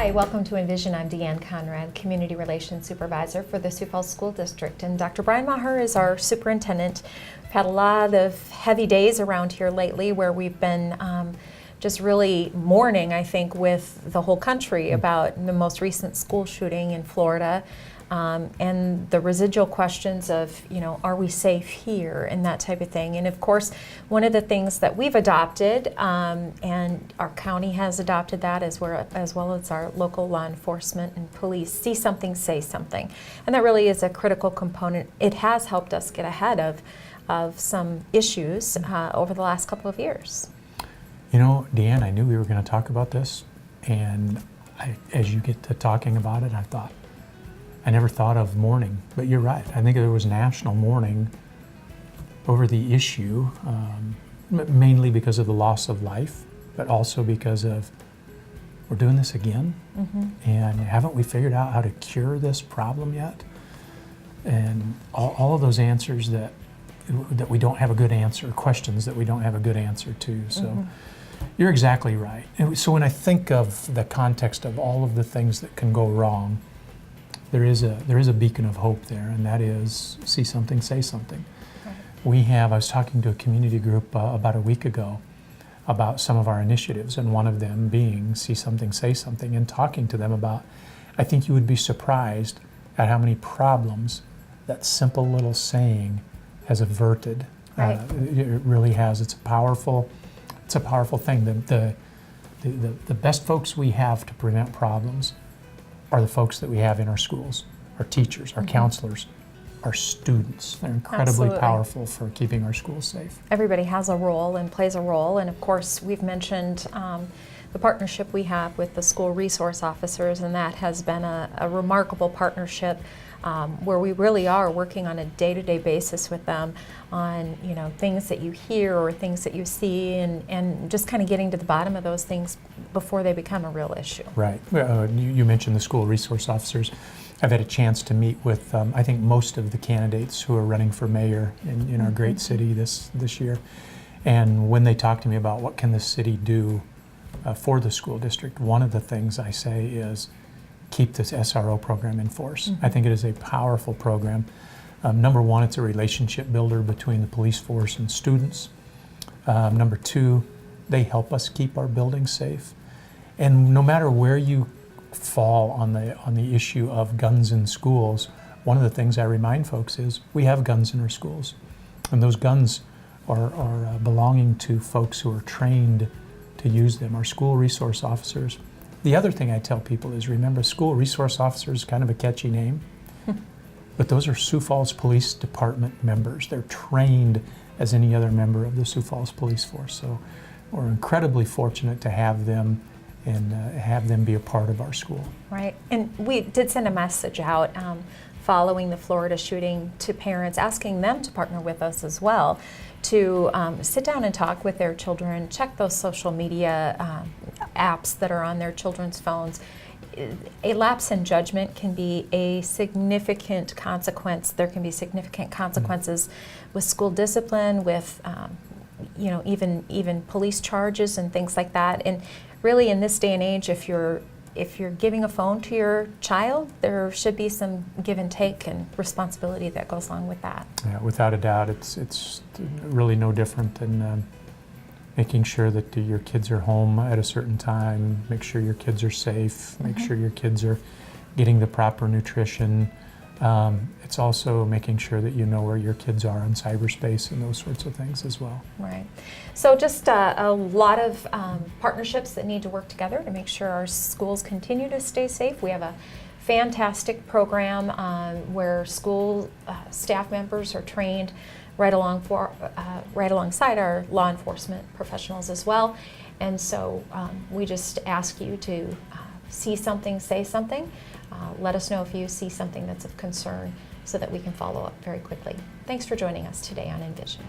Hi, welcome to Envision. I'm Deanne Conrad, Community Relations Supervisor for the Sioux Falls School District, and Dr. Brian Maher is our superintendent. We've had a lot of heavy days around here lately where we've been just really mourning, I think, with the whole country about the most recent school shooting in Florida. And the residual questions of, are we safe here and that type of thing. And of course, one of the things that we've adopted, and our county has adopted that as well as our local law enforcement and police, see something, say something. And that really is a critical component. It has helped us get ahead of some issues over the last couple of years. Deanne, I knew we were going to talk about this, and as you get to talking about it, I never thought of mourning, but you're right. I think there was national mourning over the issue, mainly because of the loss of life, but also because of we're doing this again, and haven't we figured out how to cure this problem yet? And all of those answers that we don't have a good answer, questions that we don't have a good answer to. So you're exactly right. And so when I think of the context of all of the things that can go wrong, there is a beacon of hope there, and that is see something, say something. Right. I was talking to a community group about a week ago about some of our initiatives, and one of them being see something, say something, and talking to them about, I think you would be surprised at how many problems that simple little saying has averted. Right. It really has. It's a powerful thing. The best folks we have to prevent problems are the folks that we have in our schools, our teachers, our counselors, our students. They're incredibly powerful for keeping our schools safe. Everybody has a role and plays a role, and of course we've mentioned the partnership we have with the school resource officers, and that has been a remarkable partnership where we really are working on a day-to-day basis with them on things that you hear or things that you see, and just kind of getting to the bottom of those things before they become a real issue. Right. You mentioned the school resource officers. I've had a chance to meet with I think most of the candidates who are running for mayor in our great city this year, and when they talk to me about what can the city do for the school district, one of the things I say is keep this SRO program in force. I think it is a powerful program. Number one, it's a relationship builder between the police force and students. Number two, they help us keep our buildings safe. And no matter where you fall on the issue of guns in schools, one of the things I remind folks is we have guns in our schools. And those guns are belonging to folks who are trained to use them, our school resource officers. The other thing I tell people is, remember, school resource officer is kind of a catchy name, but those are Sioux Falls Police Department members. They're trained as any other member of the Sioux Falls Police Force. So we're incredibly fortunate to have them and have them be a part of our school. Right, and we did send a message out following the Florida shooting to parents, asking them to partner with us as well, to sit down and talk with their children, check those social media apps that are on their children's phones. A lapse in judgment can be a significant consequence. There can be significant consequences with school discipline, with even police charges and things like that. And really, in this day and age, if you're giving a phone to your child, there should be some give and take and responsibility that goes along with that. Yeah, without a doubt, it's really no different than making sure that your kids are home at a certain time, make sure your kids are safe, make sure your kids are getting the proper nutrition. It's also making sure that you know where your kids are in cyberspace and those sorts of things as well. Right. So just a lot of partnerships that need to work together to make sure our schools continue to stay safe. We have a fantastic program where school staff members are trained right alongside our law enforcement professionals as well. And so we just ask you to see something, say something. Let us know if you see something that's of concern so that we can follow up very quickly. Thanks for joining us today on Envision.